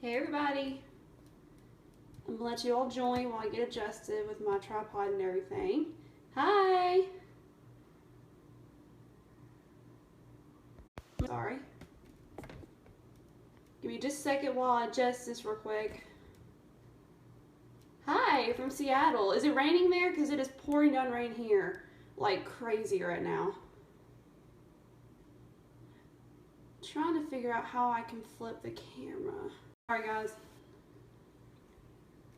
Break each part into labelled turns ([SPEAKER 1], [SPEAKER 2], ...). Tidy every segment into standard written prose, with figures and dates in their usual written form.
[SPEAKER 1] Hey everybody, I'm gonna let you all join while I get adjusted with my tripod and everything. Hi! Sorry. Give me just a second while I adjust this real quick. Hi, from Seattle. Is it raining there? Because it is pouring down rain here like crazy right now. Trying to figure out how I can flip the camera. Alright guys.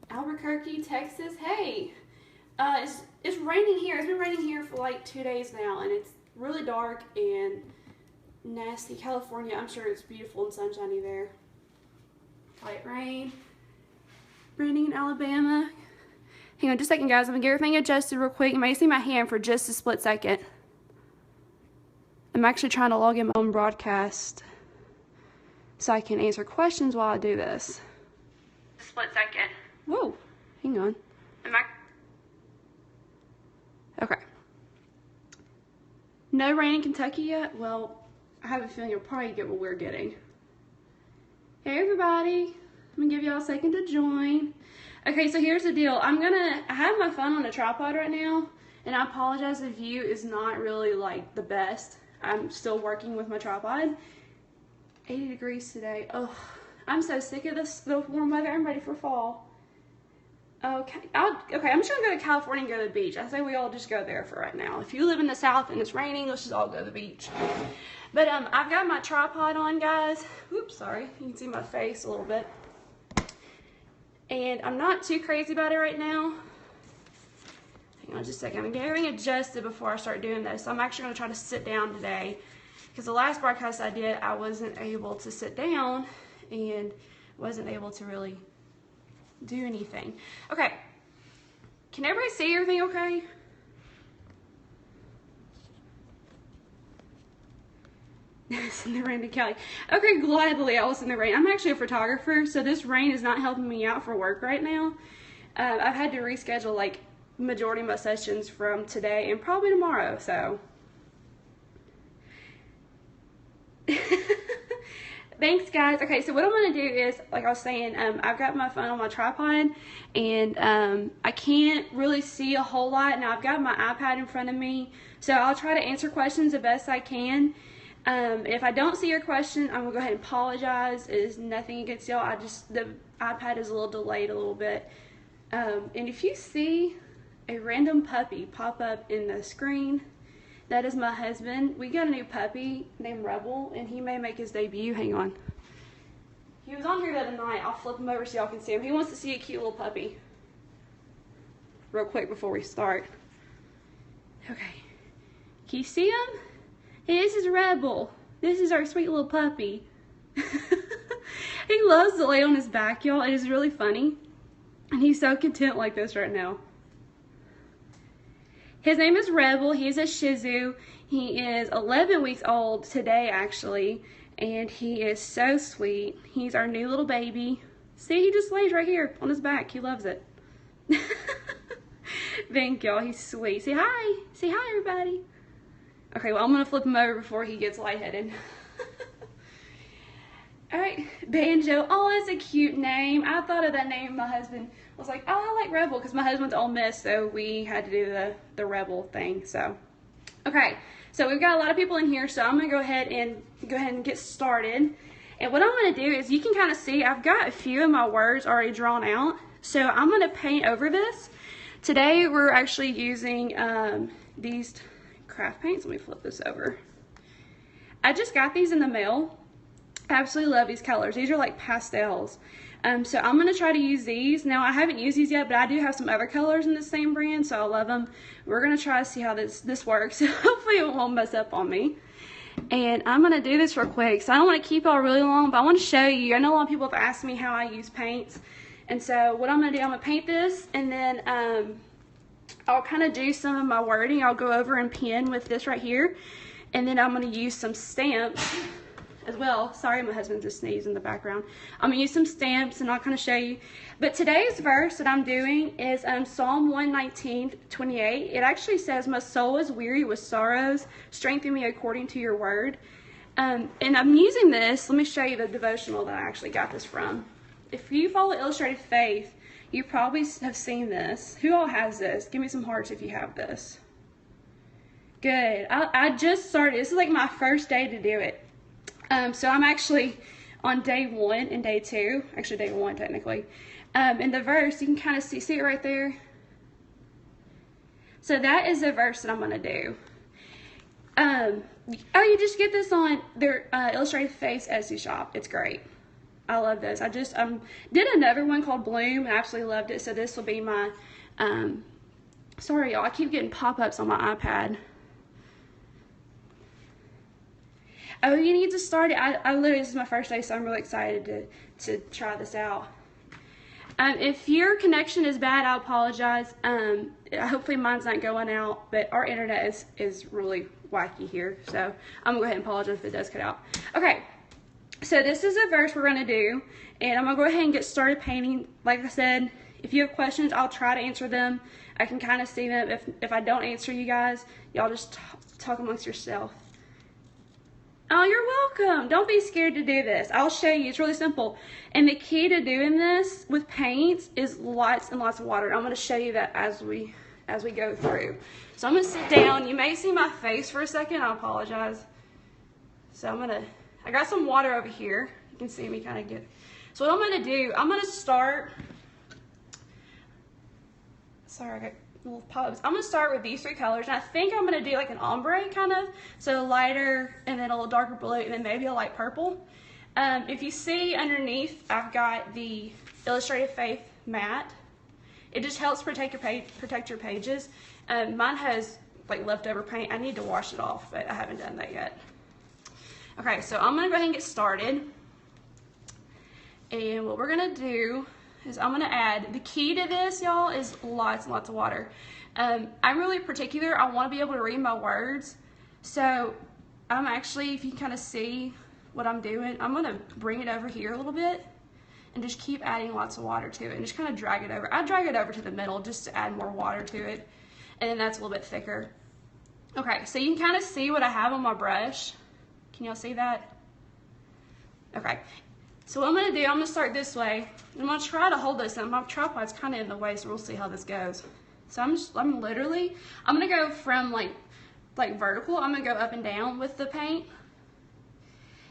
[SPEAKER 1] Albuquerque, Texas. Hey! It's raining here. It's been raining here for like 2 days now, and it's really dark and nasty. California, I'm sure it's beautiful and sunshiny there. Light rain. Raining in Alabama. Hang on just a second, guys. I'm gonna get everything adjusted real quick. You may see my hand for just a split second. I'm actually trying to log in my own broadcast so I can answer questions while I do this. Split second. Whoa, hang on. Okay. No rain in Kentucky yet? Well, I have a feeling you'll probably get what we're getting. Hey everybody, I'm gonna give y'all a second to join. Okay, so here's the deal. I have my phone on a tripod right now, and I apologize if the view is not really like the best. I'm still working with my tripod. 80 degrees today. Oh, I'm so sick of this warm weather. I'm ready for fall. Okay, I'm just gonna go to California and go to the beach. I say we all just go there for right now. If you live in the South and it's raining, let's just all go to the beach. But I've got my tripod on, guys. Oops, sorry. You can see my face a little bit. And I'm not too crazy about it right now. Hang on just a second. I'm gonna get everything adjusted before I start doing this. So I'm actually gonna try to sit down today, because the last broadcast I did, I wasn't able to sit down and wasn't able to really do anything. Okay, can everybody see everything okay? It's in the rain to Cali. Okay, gladly I was in the rain. I'm actually a photographer, so this rain is not helping me out for work right now. I've had to reschedule like majority of my sessions from today and probably tomorrow, so. Thanks guys. Okay, so what I'm going to do is, like I was saying, I've got my phone on my tripod, and I can't really see a whole lot. Now I've got my iPad in front of me, so I'll try to answer questions the best I can. If I don't see your question, I'm going to go ahead and apologize. It is nothing against y'all. The iPad is a little delayed a little bit. And if you see a random puppy pop up in the screen, that is my husband. We got a new puppy named Rebel, and he may make his debut. Hang on. He was on here the other night. I'll flip him over so y'all can see him. He wants to see a cute little puppy. Real quick before we start. Okay. Can you see him? Hey, this is Rebel. This is our sweet little puppy. He loves to lay on his back, y'all. It is really funny. And he's so content like this right now. His name is Rebel. He's a Shih Tzu. He is 11 weeks old today, actually, and he is so sweet. He's our new little baby. See, he just lays right here on his back. He loves it. Thank y'all. He's sweet. Say hi. Say hi, everybody. Okay, well, I'm going to flip him over before he gets lightheaded. All right, Banjo. Oh, that's a cute name. I thought of that name. My husband was like, oh, I like Rebel, because my husband's Ole Miss, so we had to do the Rebel thing. So, okay, so we've got a lot of people in here, so I'm gonna go ahead and get started. And what I'm gonna do is, you can kind of see I've got a few of my words already drawn out, so I'm gonna paint over this. Today we're actually using these craft paints. Let me flip this over. I just got these in the mail. Absolutely love these colors. These are like pastels. So I'm going to try to use these. Now I haven't used these yet, but I do have some other colors in the same brand, so I love them. We're going to try to see how this works. Hopefully it won't mess up on me. And I'm going to do this real quick. So I don't want to keep y'all really long, but I want to show you. I know a lot of people have asked me how I use paints. And so what I'm going to do, I'm going to paint this, and then I'll kind of do some of my wording. I'll go over and pen with this right here. And then I'm going to use some stamps as well. Sorry, my husband just sneezed in the background. I'm going to use some stamps, and I'll kind of show you. But today's verse that I'm doing is Psalm 119:28. It actually says, my soul is weary with sorrows. Strengthen me according to your word. And I'm using this. Let me show you the devotional that I actually got this from. if you follow Illustrated Faith, you probably have seen this. Who all has this? Give me some hearts if you have this. Good. I just started. This is like my first day to do it. So I'm actually on day 1 and day 2. Actually, day 1 technically. In the verse, you can kind of see it right there. So that is the verse that I'm going to do. You just get this on their Illustrated Faith Etsy shop. It's great. I love this. I just did another one called Bloom and I absolutely loved it. So this will be my, sorry y'all, I keep getting pop-ups on my iPad. Oh, you need to start it. I literally, this is my first day, so I'm really excited to try this out. If your connection is bad, I apologize. Hopefully mine's not going out, but our internet is really wacky here. So I'm gonna go ahead and apologize if it does cut out. Okay, so this is a verse we're gonna do, and I'm gonna go ahead and get started painting. Like I said, if you have questions, I'll try to answer them. I can kind of see them. If I don't answer you guys, y'all just talk amongst yourself. Oh, you're welcome. Don't be scared to do this. I'll show you. It's really simple. And the key to doing this with paints is lots and lots of water. I'm going to show you that as we go through. So I'm going to sit down. You may see my face for a second. I apologize. So I got some water over here. You can see me kind of get. So what I'm going to do, I'm going to start. Sorry, I got little pop-ups. I'm going to start with these 3 colors, and I think I'm going to do like an ombre kind of, so lighter and then a little darker blue and then maybe a light purple. If you see underneath, I've got the Illustrated Faith matte. It just helps protect your pages. Mine has like leftover paint. I need to wash it off, but I haven't done that yet. Okay, so I'm going to go ahead and get started. And what we're going to do is I'm going to add, the key to this, y'all, is lots and lots of water. I'm really particular. I want to be able to read my words. So I'm actually, if you can kind of see what I'm doing, I'm going to bring it over here a little bit and just keep adding lots of water to it and just kind of drag it over. I drag it over to the middle just to add more water to it. And then that's a little bit thicker. Okay, so you can kind of see what I have on my brush. Can y'all see that? Okay. So what I'm going to do, I'm going to start this way. I'm going to try to hold this, and my tripod's kind of in the way, so we'll see how this goes. So I'm going to go from like vertical. I'm going to go up and down with the paint.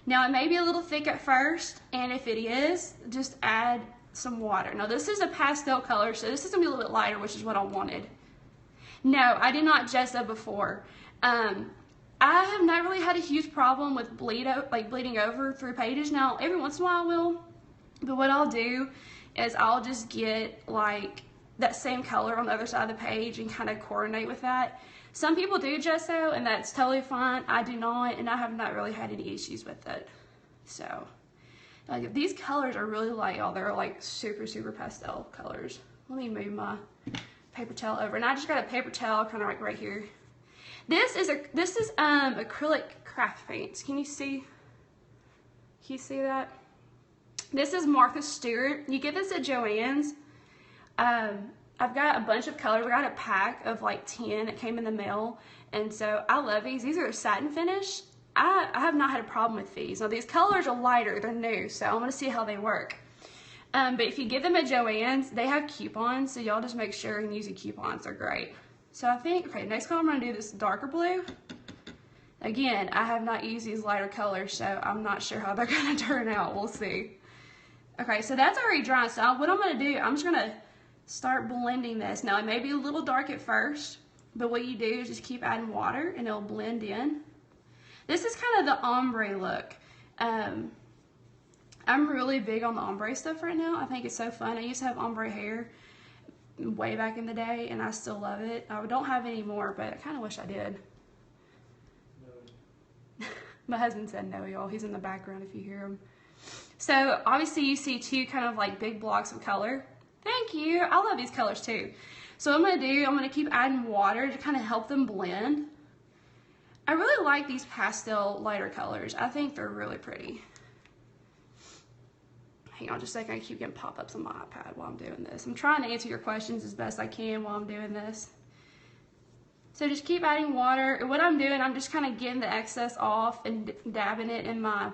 [SPEAKER 1] Now it may be a little thick at first, and if it is, just add some water. Now this is a pastel color, so this is going to be a little bit lighter, which is what I wanted. No, I did not gesso before. I have not really had a huge problem with bleeding over through pages. Now, every once in a while I will, but what I'll do is I'll just get like that same color on the other side of the page and kind of coordinate with that. Some people do gesso, and that's totally fine. I do not, and I have not really had any issues with it. So, like, these colors are really light, y'all. They're like super, super pastel colors. Let me move my paper towel over, and I just got a paper towel kind of like right here. This is acrylic craft paints. Can you see that? This is Martha Stewart. You get this at Joann's. I've got a bunch of colors. I got a pack of like 10 that came in the mail, and so I love these. These are a satin finish. I have not had a problem with these. Now these colors are lighter. They're new, so I want to see how they work. But if you get them at Joann's, they have coupons, so y'all just make sure and use the coupons. They're great. So I think, okay, next color I'm going to do this darker blue. Again, I have not used these lighter colors, so I'm not sure how they're going to turn out. We'll see. Okay, so that's already dry. So what I'm going to do, I'm just going to start blending this. Now, it may be a little dark at first, but what you do is just keep adding water, and it'll blend in. This is kind of the ombre look. I'm really big on the ombre stuff right now. I think it's so fun. I used to have ombre hair way back in the day, and I still love it. I don't have any more, but I kind of wish I did. No. My husband said no, y'all. He's in the background if you hear him. So obviously you see 2 kind of like big blocks of color. Thank you. I love these colors too. So what I'm going to do, I'm going to keep adding water to kind of help them blend. I really like these pastel lighter colors. I think they're really pretty. Hang on just a second, I keep getting pop-ups on my iPad while I'm doing this. I'm trying to answer your questions as best I can while I'm doing this. So just keep adding water. And what I'm doing, I'm just kind of getting the excess off and dabbing it in my,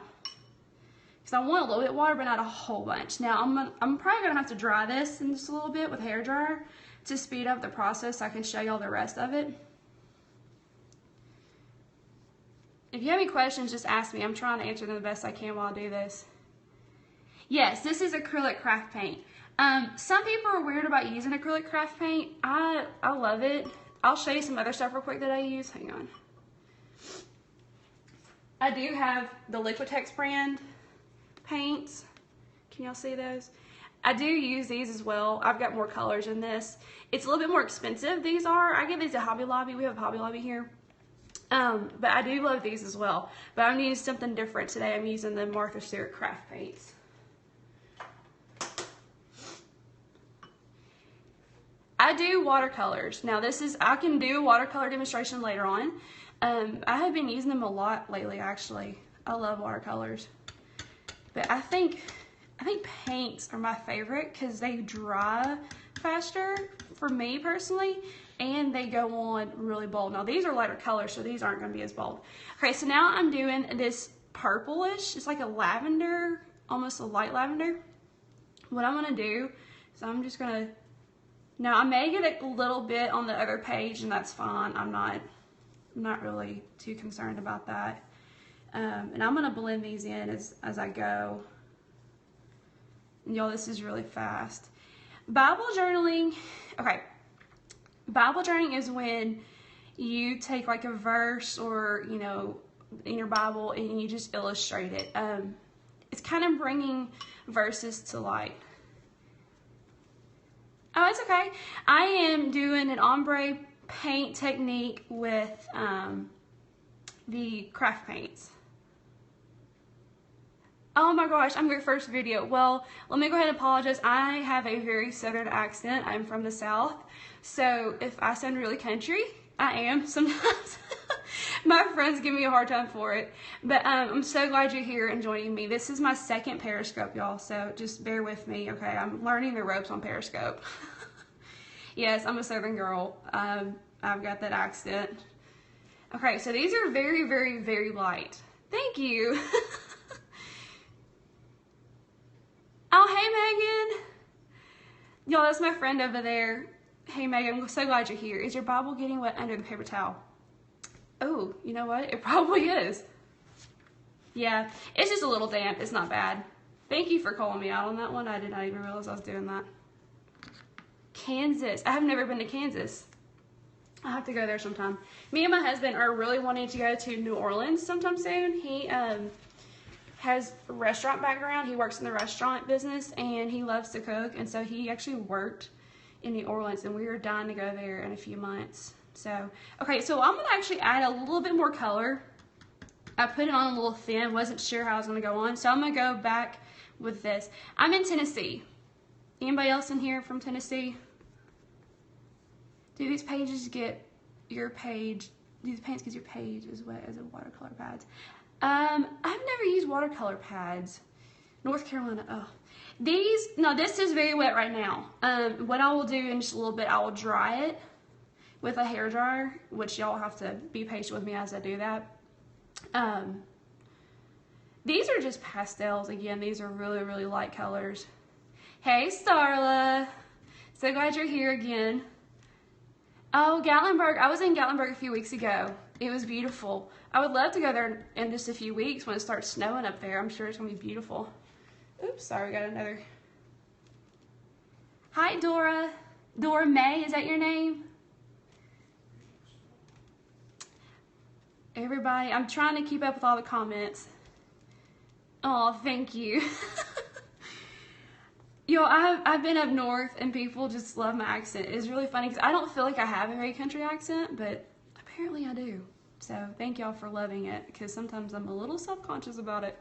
[SPEAKER 1] because I want a little bit of water, but not a whole bunch. Now I'm probably gonna have to dry this in just a little bit with a hairdryer to speed up the process so I can show y'all the rest of it. If you have any questions, just ask me. I'm trying to answer them the best I can while I do this. Yes, this is acrylic craft paint. Some people are weird about using acrylic craft paint. I love it. I'll show you some other stuff real quick that I use. Hang on. I do have the Liquitex brand paints. Can y'all see those? I do use these as well. I've got more colors in this. It's a little bit more expensive, these are. I get these at Hobby Lobby. We have a Hobby Lobby here. But I do love these as well. But I'm using something different today. I'm using the Martha Stewart craft paints. I do watercolors. Now I can do a watercolor demonstration later on. I have been using them a lot lately, actually. I love watercolors. But I think paints are my favorite because they dry faster for me personally, and they go on really bold. Now these are lighter colors, so these aren't going to be as bold. Okay, so now I'm doing this purplish. It's like a lavender, almost a light lavender. What I'm going to do is I'm just going to, now I may get a little bit on the other page, and that's fine. I'm not really too concerned about that. And I'm going to blend these in as I go. Y'all, this is really fast. Bible journaling, okay. Bible journaling is when you take like a verse or, you know, in your Bible and you just illustrate it. It's kind of bringing verses to light. Oh, it's okay. I am doing an ombre paint technique with the craft paints. Oh my gosh, I'm your first video. Well, let me go ahead and apologize. I have a very southern accent. I'm from the South. So if I sound really country, I am sometimes. My friends give me a hard time for it. But I'm so glad you're here and joining me. This is my second Periscope, y'all. So just bear with me, okay? I'm learning the ropes on Periscope. Yes, I'm a southern girl. I've got that accent. Okay, so these are very, very, very light. Thank you. Oh, hey, Megan. Y'all, that's my friend over there. Hey, Megan, I'm so glad you're here. Is your Bible getting wet under the paper towel? Oh, you know what? It probably is. Yeah, it's just a little damp. It's not bad. Thank you for calling me out on that one. I did not even realize I was doing that. Kansas. I have never been to Kansas. I'll have to go there sometime. Me and my husband are really wanting to go to New Orleans sometime soon. He has a restaurant background. He works in the restaurant business and he loves to cook, and so he actually worked in New Orleans, and we are dying to go there in a few months. So, okay, so I'm gonna actually add a little bit more color. I put it on a little thin, wasn't sure how I was gonna go on, so I'm gonna go back with this. I'm in Tennessee. Anybody else in here from Tennessee? Do these pages get your page, do these paints get your page as wet as a watercolor pads? I've never used watercolor pads. North Carolina, oh. This is very wet right now. What I will do in just a little bit, I will dry it with a hair dryer, which y'all have to be patient with me as I do that. These are just pastels. Again, these are really, really light colors. Hey, Starla. So glad you're here again. Oh, Gatlinburg. I was in Gatlinburg a few weeks ago. It was beautiful. I would love to go there in just a few weeks when it starts snowing up there. I'm sure it's going to be beautiful. Oops, sorry, we got another. Hi, Dora. Dora May, is that your name? Everybody, I'm trying to keep up with all the comments. Oh, thank you. Yo, I've been up north and people just love my accent. It's really funny because I don't feel like I have a very country accent, but apparently I do. So thank y'all for loving it, because sometimes I'm a little self-conscious about it.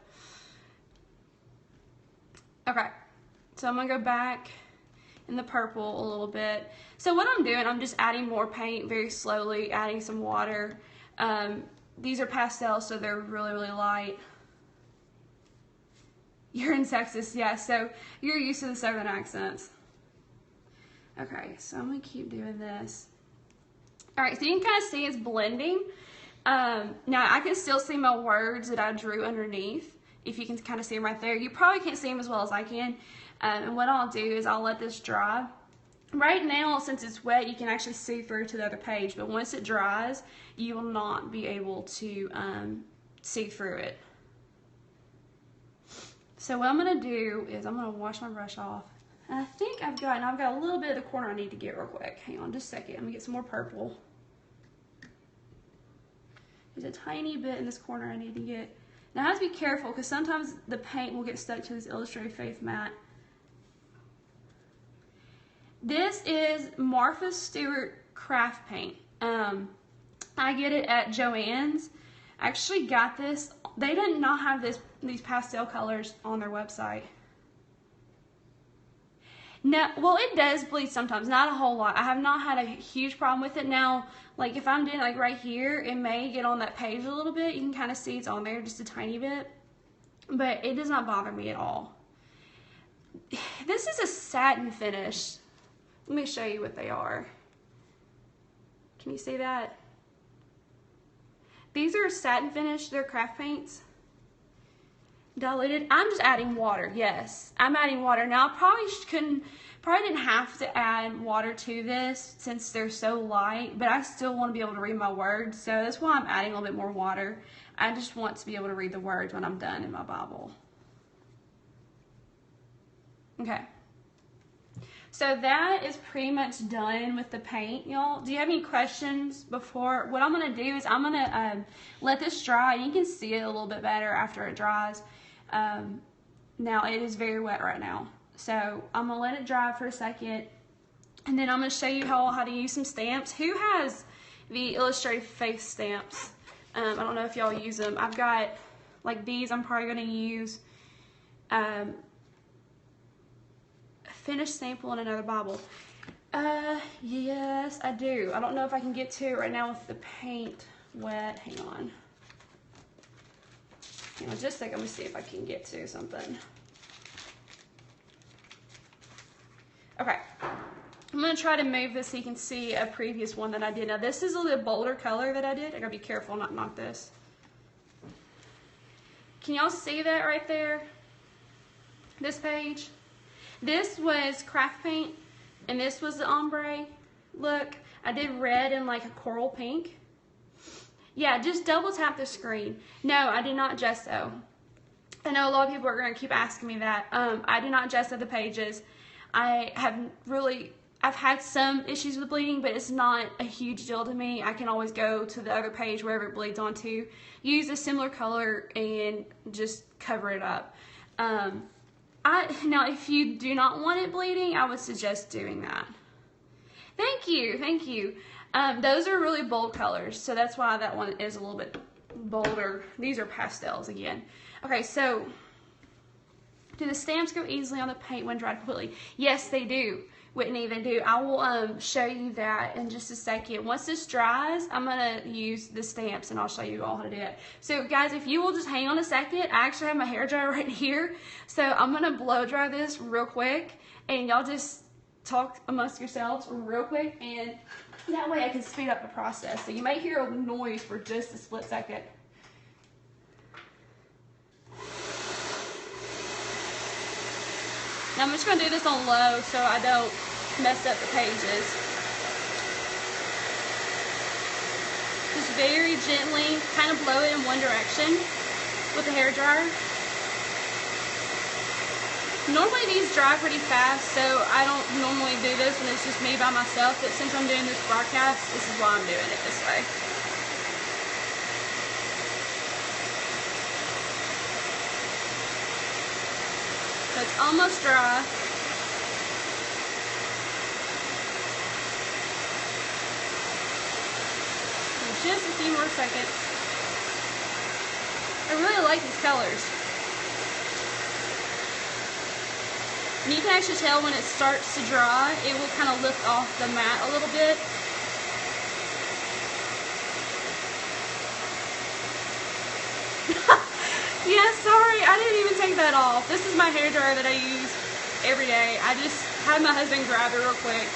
[SPEAKER 1] Okay, so I'm gonna go back in the purple a little bit. So what I'm doing, I'm just adding more paint very slowly, adding some water. These are pastels, so they're really, really light. You're in Texas, yeah, so you're used to the southern accents. Okay, so I'm gonna keep doing this. All right, so you can kind of see it's blending. Now I can still see my words that I drew underneath, if you can kind of see them right there. You probably can't see them as well as I can. And what I'll do is I'll let this dry. Right now, since it's wet, you can actually see through to the other page, but once it dries, you will not be able to see through it. So what I'm going to do is I'm going to wash my brush off. And I think I've got a little bit of the corner I need to get real quick. Hang on just a second. I'm going to get some more purple. There's a tiny bit in this corner I need to get. Now I have to be careful because sometimes the paint will get stuck to this Illustrated Faith mat. This is Martha Stewart craft paint. I get it at Joann's. I actually got this. They did not have these pastel colors on their website. No, well, it does bleed sometimes, not a whole lot. I have not had a huge problem with it. Now, like if I'm doing like right here, it may get on that page a little bit. You can kind of see it's on there just a tiny bit, but it does not bother me at all. This is a satin finish. Let me show you what they are. Can you see that? These are satin finish. They're craft paints. Diluted. I'm just adding water. Yes, I'm adding water. Now I probably didn't have to add water to this since they're so light, but I still want to be able to read my words, so that's why I'm adding a little bit more water. I just want to be able to read the words when I'm done in my Bible. Okay. So that is pretty much done with the paint, y'all. Do you have any questions before? What I'm going to do is I'm going to let this dry. You can see it a little bit better after it dries. Now it is very wet right now. So I'm going to let it dry for a second. And then I'm going to show you how to use some stamps. Who has the Illustrated Faith stamps? I don't know if y'all use them. I've got like these I'm probably going to use. Finished sample in another Bible. Yes, I do. I don't know if I can get to it right now with the paint wet. Hang on. Just a second. Let me see if I can get to something. Okay. I'm going to try to move this so you can see a previous one that I did. Now, this is a little bolder color that I did. I got to be careful not to knock this. Can y'all see that right there? This page? This was craft paint, and this was the ombre look. I did red and like a coral pink. Yeah, just double tap the screen. No, I did not gesso. I know a lot of people are going to keep asking me that. I did not gesso the pages. I've had some issues with bleeding, but it's not a huge deal to me. I can always go to the other page wherever it bleeds onto, use a similar color, and just cover it up. Now, if you do not want it bleeding, I would suggest doing that. Thank you, thank you. Those are really bold colors, so that's why that one is a little bit bolder. These are pastels again. Okay, so do the stamps go easily on the paint when dried completely? Yes, they do, Whitney, they do. I will show you that in just a second. Once this dries, I'm going to use the stamps and I'll show you all how to do it. So guys, if you will just hang on a second, I actually have my hair dryer right here. So I'm going to blow dry this real quick and y'all just talk amongst yourselves real quick, and that way I can speed up the process. So you may hear a noise for just a split second. Now I'm just going to do this on low so I don't mess up the pages. Just very gently kind of blow it in one direction with the hair dryer. Normally these dry pretty fast, so I don't normally do this when it's just me by myself, but since I'm doing this broadcast, this is why I'm doing it this way. So it's almost dry. Just a few more seconds. I really like these colors. And you can actually tell when it starts to dry, it will kind of lift off the mat a little bit. Yeah, sorry, I didn't even take that off. This is my hair dryer that I use every day. I just had my husband grab it real quick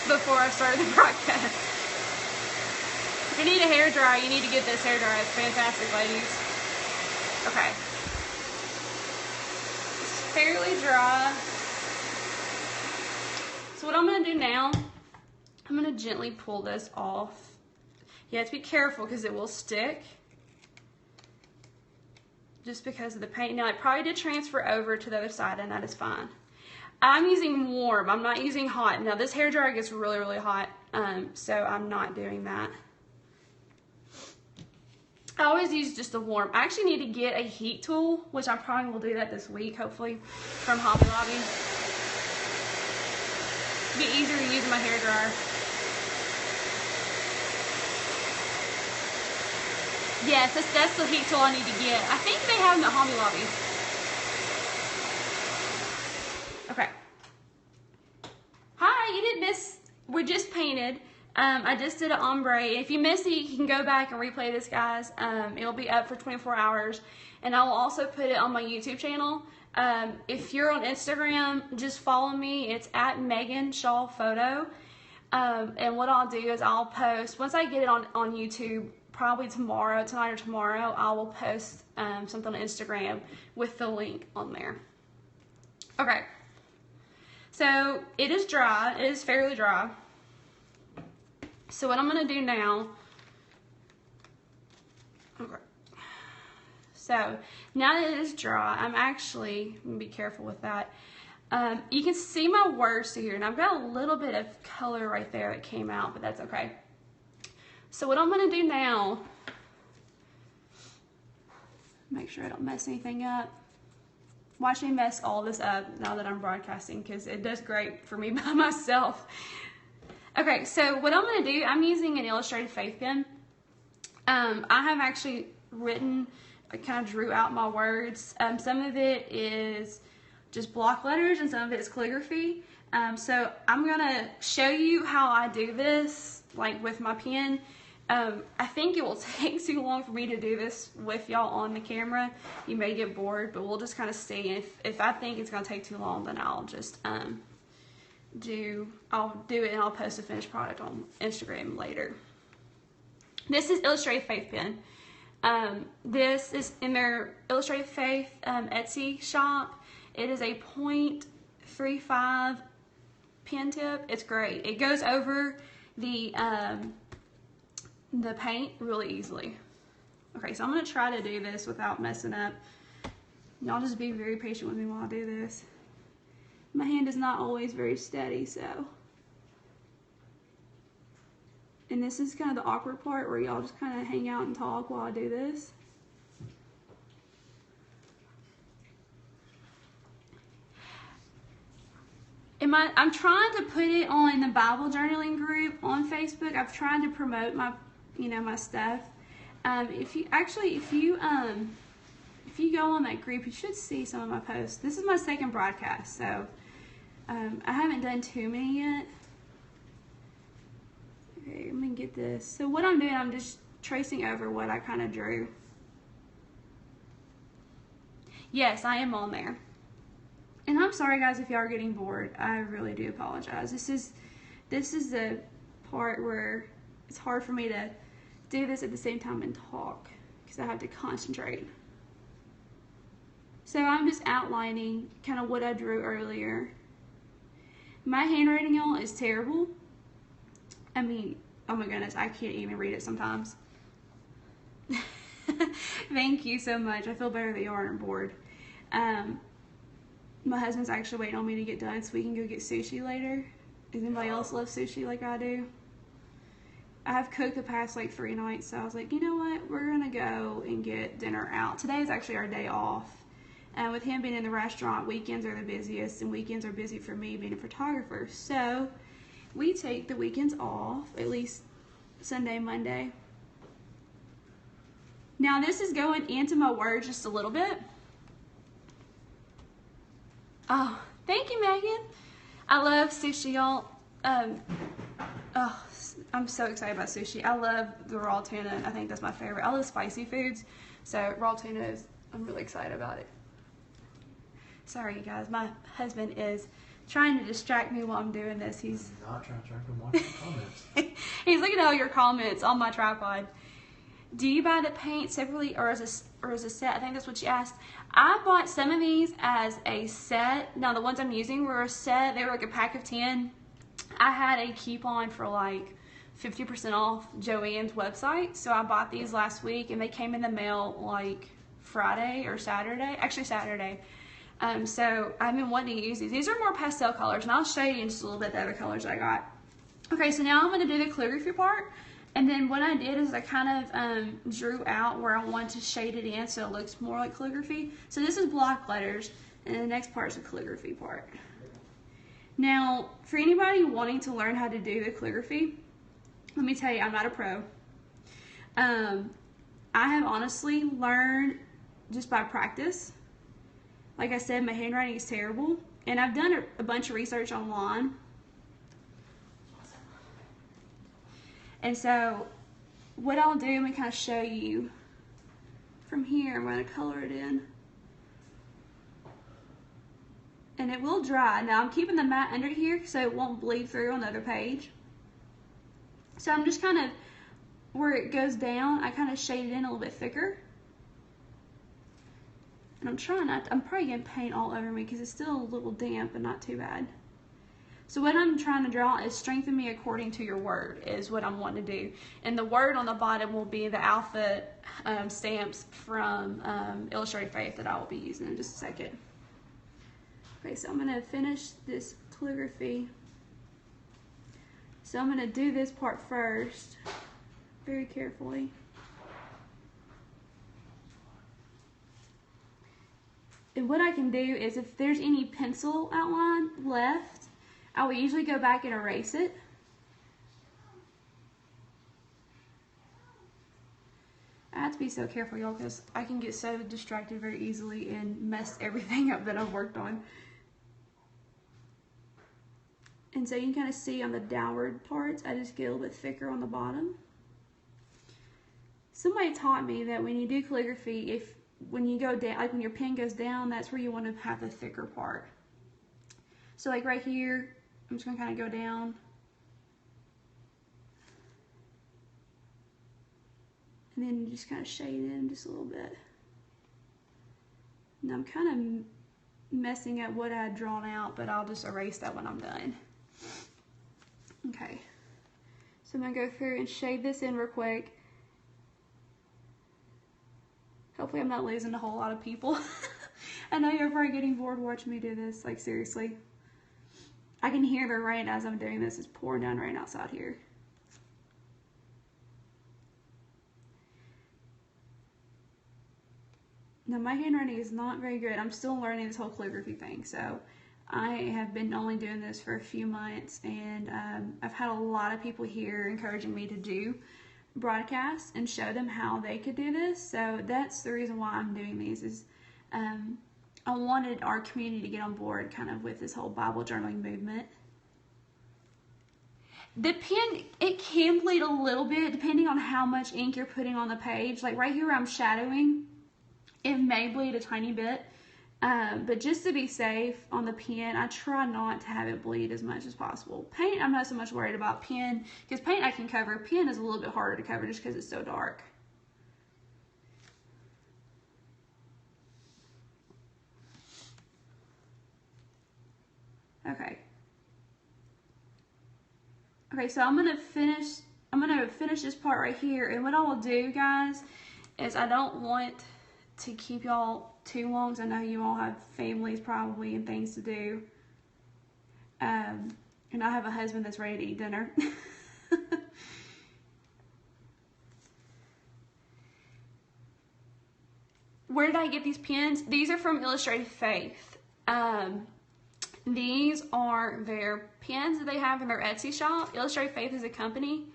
[SPEAKER 1] before I started the broadcast. If you need a hair dryer, you need to get this hair dryer. It's fantastic, ladies. Okay. fairly dry. So what I'm going to do now, I'm going to gently pull this off. You have to be careful because it will stick. Just because of the paint. Now it probably did transfer over to the other side, and that is fine. I'm using warm. I'm not using hot. Now this hairdryer gets really, really hot, so I'm not doing that. I always use just the warm. I actually need to get a heat tool, which I probably will do that this week, hopefully, from Hobby Lobby. It'll be easier to use in my hairdryer. Yes, that's the heat tool I need to get. I think they have them at Hobby Lobby. Okay. Hi, you didn't miss. We just painted. I just did an ombre. If you missed it, you can go back and replay this, guys. It'll be up for 24 hours. And I will also put it on my YouTube channel. If you're on Instagram, just follow me. It's at Megan Shaw Photo. And what I'll do is I'll post, once I get it on YouTube, probably tonight or tomorrow, I will post something on Instagram with the link on there. Okay. So it is dry. It is fairly dry. So what I'm going to do now, okay. So now that it is dry, I'm actually going to be careful with that. You can see my words here, and I've got a little bit of color right there that came out, but that's okay. So what I'm going to do now, make sure I don't mess anything up. Watch me mess all this up now that I'm broadcasting, because it does great for me by myself. Okay, so what I'm going to do, I'm using an Illustrated Faith pen. I have actually written, I kind of drew out my words. Some of it is just block letters and some of it is calligraphy. So I'm going to show you how I do this, like with my pen. I think it will take too long for me to do this with y'all on the camera. You may get bored, but we'll just kind of see. If I think it's going to take too long, then I'll just I'll do it and I'll post a finished product on Instagram later. This is Illustrated Faith pen. This is in their Illustrated Faith Etsy shop. It is a 0.35 pen tip. It's great. It goes over the paint really easily. Okay, so I'm going to try to do this without messing up. Y'all just be very patient with me while I do this. My hand is not always very steady, so. And this is kind of the awkward part where y'all just kind of hang out and talk while I do this. I'm trying to put it on the Bible journaling group on Facebook. I've tried to promote my, my stuff. If you go on that group, you should see some of my posts. This is my second broadcast, so I haven't done too many yet. Okay, let me get this. So what I'm doing, I'm just tracing over what I kind of drew. Yes, I am on there. And I'm sorry, guys, if y'all are getting bored. I really do apologize. This is the part where it's hard for me to do this at the same time and talk because I have to concentrate. So I'm just outlining kind of what I drew earlier. My handwriting, y'all, is terrible. I mean, oh my goodness, I can't even read it sometimes. Thank you so much. I feel better that you aren't bored. My husband's actually waiting on me to get done so we can go get sushi later. Does anybody else love sushi like I do? I have cooked the past like 3 nights, so I was like, you know what? We're gonna go and get dinner out. Today is actually our day off. And with him being in the restaurant, weekends are the busiest, and weekends are busy for me being a photographer. So we take the weekends off, at least Sunday, Monday. Now this is going into my words just a little bit. Oh, thank you, Megan. I love sushi, y'all. Oh, I'm so excited about sushi. I love the raw tuna. I think that's my favorite. I love spicy foods, so raw tuna is, I'm really excited about it. Sorry, you guys. My husband is trying to distract me while I'm doing this. He's
[SPEAKER 2] not trying to distract me watching comments.
[SPEAKER 1] He's looking at all your comments on my tripod. Do you buy the paint separately or as a set? I think that's what you asked. I bought some of these as a set. Now the ones I'm using were a set. They were like a pack of 10. I had a coupon for like 50% off Joann's website, so I bought these last week, and they came in the mail like Friday or Saturday. Actually Saturday. So I've been wanting to use these. These are more pastel colors, and I'll show you in just a little bit the other colors I got. Okay, so now I'm going to do the calligraphy part. And then what I did is I kind of drew out where I want to shade it in so it looks more like calligraphy. So this is block letters, and the next part is the calligraphy part. Now, for anybody wanting to learn how to do the calligraphy, let me tell you, I'm not a pro. I have honestly learned just by practice. Like I said, my handwriting is terrible, and I've done a bunch of research online. And so what I'll do, I'm going to kind of show you from here. I'm going to color it in. And it will dry. Now I'm keeping the mat under here so it won't bleed through on the other page. So I'm just kind of, where it goes down, I kind of shade it in a little bit thicker. And I'm trying not to, I'm probably going to paint all over me because it's still a little damp, but not too bad. So what I'm trying to draw is strengthen me according to your word is what I'm wanting to do. And the word on the bottom will be the alphabet stamps from Illustrated Faith that I will be using in just a second. Okay, so I'm going to finish this calligraphy. So I'm going to do this part first, very carefully. And what I can do is if there's any pencil outline left, I will usually go back and erase it. I have to be so careful, y'all, because I can get so distracted very easily and mess everything up that I've worked on. And so you can kind of see on the downward parts, I just get a little bit thicker on the bottom. Somebody taught me that when you do calligraphy, when you go down, like when your pen goes down, that's where you want to have the thicker part. So like right here, I'm just going to kind of go down. And then you just kind of shade in just a little bit. And I'm kind of messing up what I had drawn out, but I'll just erase that when I'm done. Okay. So I'm going to go through and shade this in real quick. Hopefully I'm not losing a whole lot of people. I know you're probably getting bored watching me do this, like seriously. I can hear the rain as I'm doing this. It's pouring down rain outside here. Now my handwriting is not very good. I'm still learning this whole calligraphy thing. So I have been only doing this for a few months, and I've had a lot of people here encouraging me to do broadcasts and show them how they could do this. So that's the reason why I'm doing these is I wanted our community to get on board kind of with this whole Bible journaling movement. The pen, it can bleed a little bit depending on how much ink you're putting on the page. Like right here where I'm shadowing, it may bleed a tiny bit. But just to be safe on the pen, I try not to have it bleed as much as possible. Paint, I'm not so much worried about. Pen, because paint I can cover. Pen is a little bit harder to cover just because it's so dark. Okay. Okay, so I'm gonna finish this part right here, and what I will do, guys, is I don't want to keep y'all too long, because I know you all have families probably and things to do. And I have a husband that's ready to eat dinner. Where did I get these pens? These are from Illustrated Faith. These are their pens that they have in their Etsy shop. Illustrated Faith is a company.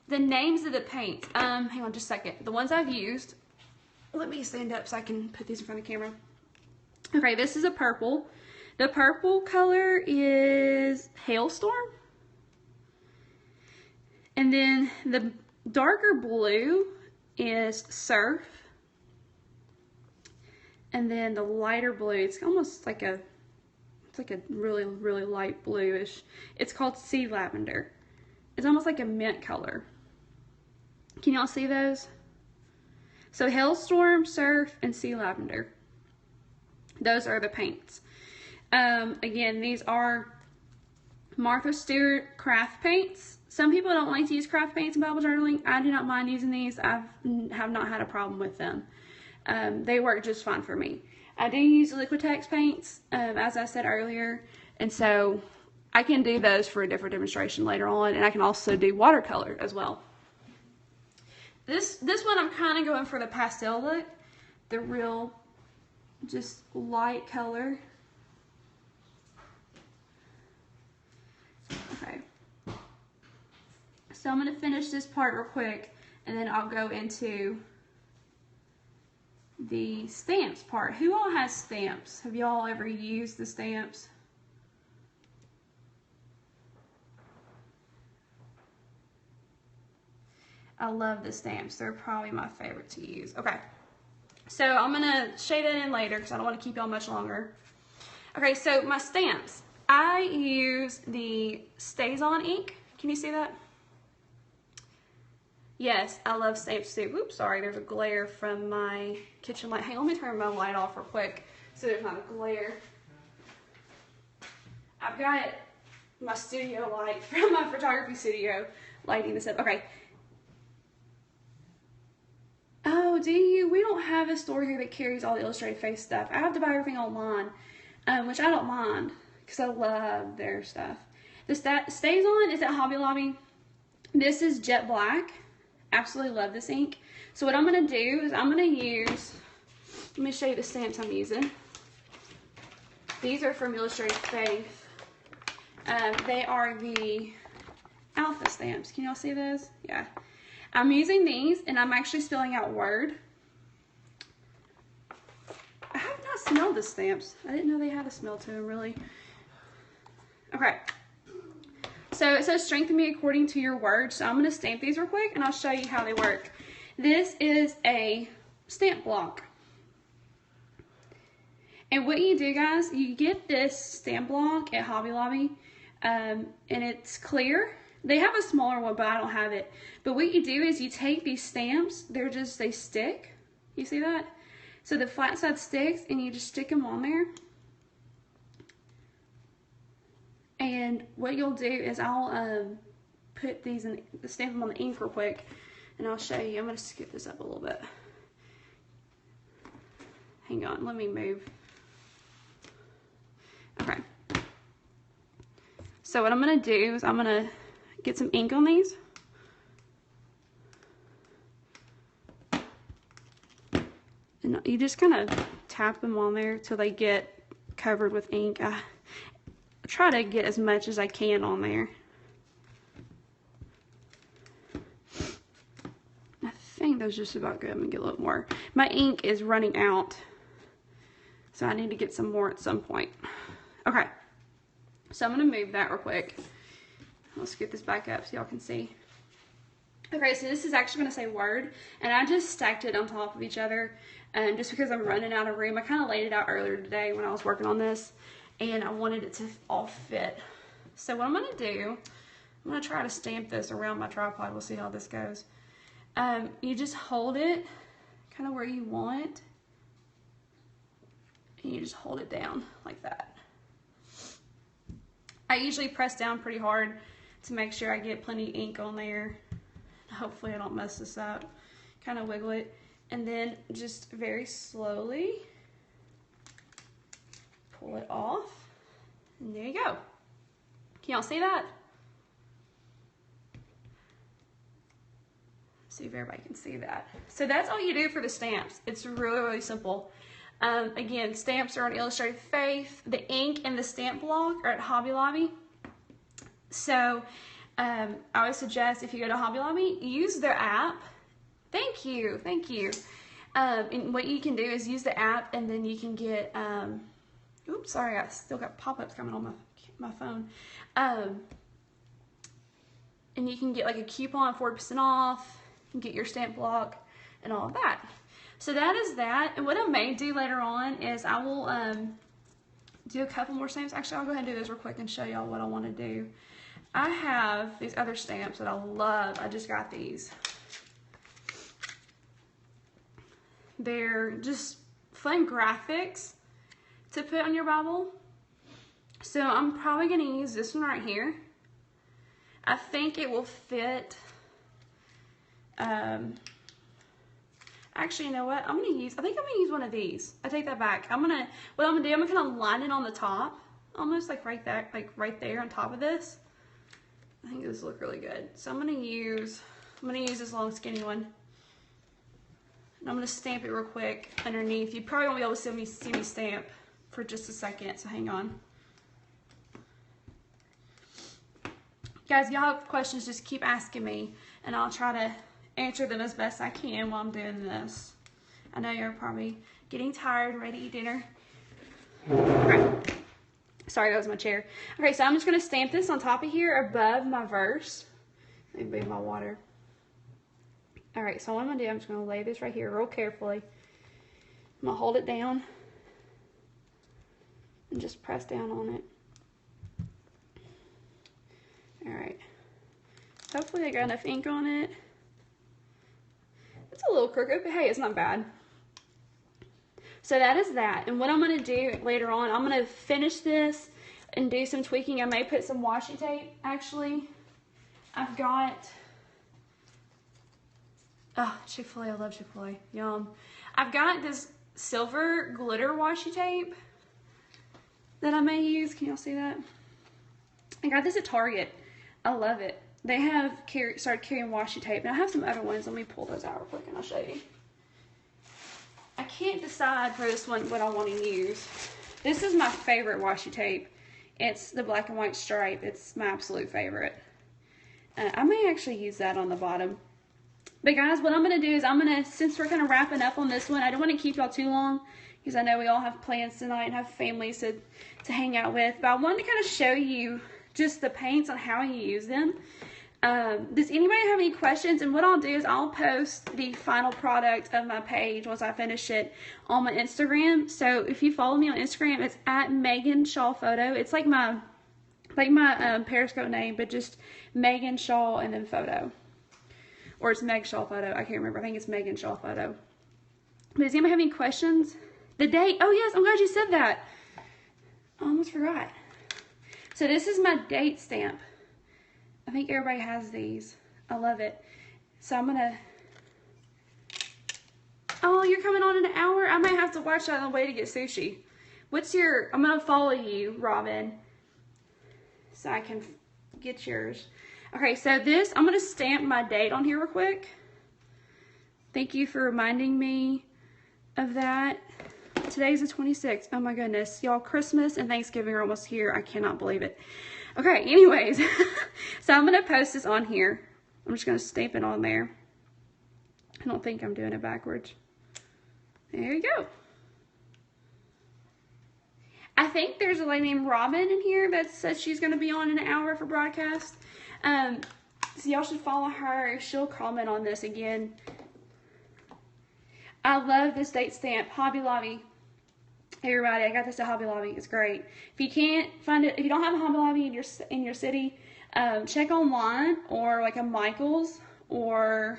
[SPEAKER 1] The names of the paints, hang on just a second. The ones I've used, let me stand up so I can put these in front of the camera. Okay, this is a purple. The purple color is Hailstorm. And then the darker blue is Surf. And then the lighter blue, it's almost like a, it's like a really, really light bluish. It's called Sea Lavender. It's almost like a mint color. Can y'all see those? So Hailstorm, Surf, and Sea Lavender. Those are the paints. Again, these are Martha Stewart craft paints. Some people don't like to use craft paints in Bible journaling. I do not mind using these. I have not had a problem with them. They work just fine for me. I do use Liquitex paints, as I said earlier, and so I can do those for a different demonstration later on, and I can also do watercolor as well. This one I'm kind of going for the pastel look, the real just light color. Okay. So I'm going to finish this part real quick, and then I'll go into the stamps part. Who all has stamps? Have y'all ever used the stamps? I love the stamps. They're probably my favorite to use. Okay. So I'm going to shade it in later because I don't want to keep y'all much longer. Okay, so my stamps. I use the Stays On ink. Can you see that? Yes, I love stamps too. Oops, sorry, there's a glare from my kitchen light. Hey, let me turn my light off real quick so there's not a glare. I've got my studio light from my photography studio lighting this up. Okay. Oh, do you? We don't have a store here that carries all the Illustrated Face stuff. I have to buy everything online, which I don't mind because I love their stuff. This that Stays On is at Hobby Lobby. This is jet black. Absolutely love this ink. So what I'm going to do is I'm going to use, let me show you the stamps I'm using. These are from Illustrated Faith. They are the alpha stamps. Can y'all see those? Yeah. I'm using these, and I'm actually spelling out Word. I have not smelled the stamps. I didn't know they had a smell to them, really. Okay. So it says strengthen me according to your word. So I'm going to stamp these real quick, and I'll show you how they work. This is a stamp block. And what you do, guys, you get this stamp block at Hobby Lobby, and it's clear. They have a smaller one, but I don't have it. But what you do is you take these stamps. They stick. You see that? So the flat side sticks, and you just stick them on there. And what you'll do is I'll put these in, stamp them on the ink real quick, and I'll show you. I'm going to scoot this up a little bit. Hang on, let me move. Okay. So what I'm going to do is I'm going to get some ink on these. And you just kind of tap them on there till they get covered with ink. I try to get as much as I can on there. I think that's just about good. I'm gonna get a little more. My ink is running out, so I need to get some more at some point. Okay, so I'm gonna move that real quick. Let's get this back up so y'all can see. Okay, so this is actually gonna say Word, and I just stacked it on top of each other, just because I'm running out of room. I kind of laid it out earlier today when I was working on this, and I wanted it to all fit. So what I'm going to do, I'm going to try to stamp this around my tripod. We'll see how this goes. You just hold it kind of where you want, and you just hold it down like that. I usually press down pretty hard to make sure I get plenty of ink on there. Hopefully I don't mess this up. Kind of wiggle it, and then just very slowly pull it off, and there you go. Can y'all see that? See if everybody can see that. So that's all you do for the stamps. It's really, really simple. Again, stamps are on Illustrated Faith. The ink and the stamp block are at Hobby Lobby. So I would suggest if you go to Hobby Lobby, use their app. Thank you, thank you. And what you can do is use the app, and then you can get, oops, sorry, I still got pop-ups coming on my phone. And you can get like a coupon, 40% off, and get your stamp block and all of that. So that is that. And what I may do later on is I will do a couple more stamps. Actually, I'll go ahead and do those real quick and show y'all what I want to do. I have these other stamps that I love. I just got these. They're just fun graphics. to put on your Bible. So I'm probably going to use this one right here. I think it will fit. Actually, you know what? I think I'm going to use one of these. I take that back. What I'm going to do, I'm going to kind of line it on the top. Almost like right there on top of this. I think this will look really good. So I'm going to use this long skinny one. And I'm going to stamp it real quick underneath. You probably won't be able to see me stamp for just a second, so hang on. Guys, if y'all have questions, just keep asking me, and I'll try to answer them as best I can while I'm doing this. I know you're probably getting tired, ready to eat dinner. Okay. Sorry, that was my chair. Okay, so I'm just going to stamp this on top of here above my verse. Let me move my water. Alright, so what I'm going to do, I'm just going to lay this right here real carefully. I'm going to hold it down and just press down on it. Alright. Hopefully I got enough ink on it. It's a little crooked, but hey, it's not bad. So that is that. And what I'm going to do later on, I'm going to finish this and do some tweaking. I may put some washi tape, actually. I've got... Oh, Chick-fil-A. I love Chick-fil-A. Yum. I've got this silver glitter washi tape that I may use. Can y'all see that? I got this at Target. I love it. They have started carrying washi tape. Now I have some other ones. Let me pull those out real quick and I'll show you. I can't decide for this one what I want to use. This is my favorite washi tape. It's the black and white stripe. It's my absolute favorite. I may actually use that on the bottom. But guys, what I'm going to do is since we're kind of wrapping up on this one, I don't want to keep y'all too long because I know we all have plans tonight and have families to hang out with. But I wanted to kind of show you just the paints on how you use them. Does anybody have any questions? And what I'll do is I'll post the final product of my page once I finish it on my Instagram. So if you follow me on Instagram, it's at Megan Shaw Photo. It's like my Periscope name, but just Megan Shaw and then photo. Or it's Meg Shaw Photo. I can't remember. I think it's Megan Shaw Photo. But does anybody have any questions? The date. Oh, yes. I'm glad you said that. I almost forgot. So this is my date stamp. I think everybody has these. I love it. So I'm going to... Oh, you're coming on in an hour? I might have to watch that on the way to get sushi. What's your... I'm going to follow you, Robin, so I can get yours. Okay, so this, I'm going to stamp my date on here real quick. Thank you for reminding me of that. Today's the 26th. Oh my goodness. Y'all, Christmas and Thanksgiving are almost here. I cannot believe it. Okay, anyways. So I'm going to post this on here. I'm just going to stamp it on there. I don't think I'm doing it backwards. There you go. I think there's a lady named Robin in here that says she's going to be on in an hour for broadcast. So y'all should follow her. She'll comment on this again. I love this date stamp. Hobby Lobby. Everybody, I got this at Hobby Lobby. It's great. If you can't find it, if you don't have a Hobby Lobby in your city, check online or like a Michael's or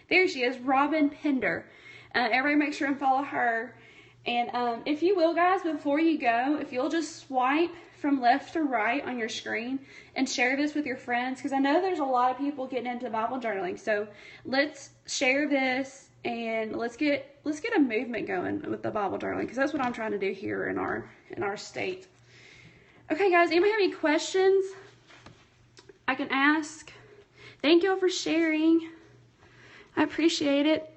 [SPEAKER 1] there she is, Robin Pender. Everybody make sure and follow her. And if you will, guys, before you go, if you'll just swipe from left to right on your screen and share this with your friends, because I know there's a lot of people getting into Bible journaling. So let's share this and let's get a movement going with the Bible journaling, because that's what I'm trying to do here in our state. Okay, guys, anybody have any questions I can ask? Thank y'all for sharing. I appreciate it.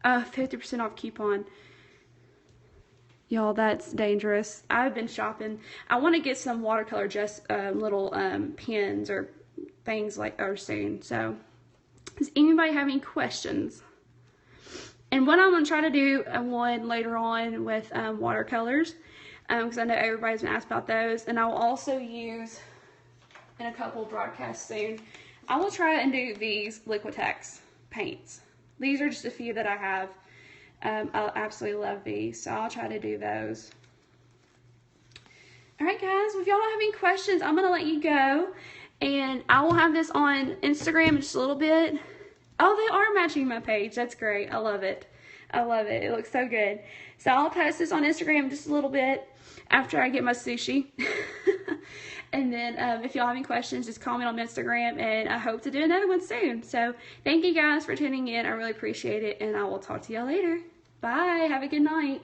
[SPEAKER 1] 50% off coupon. Y'all, that's dangerous. I've been shopping. I want to get some watercolor little pens or things like those soon. So, does anybody have any questions? And what I'm going to try to do one later on with watercolors, because I know everybody's been asked about those. And I will also use, in a couple of broadcasts soon, I will try and do these Liquitex paints. These are just a few that I have. I absolutely love these, so I'll try to do those. Alright guys, well, if y'all don't have any questions, I'm going to let you go. And I will have this on Instagram in just a little bit. Oh, they are matching my page. That's great. I love it. I love it. It looks so good. So I'll post this on Instagram in just a little bit after I get my sushi. And then if y'all have any questions, just comment on Instagram, and I hope to do another one soon. So thank you guys for tuning in. I really appreciate it, and I will talk to y'all later. Bye. Have a good night.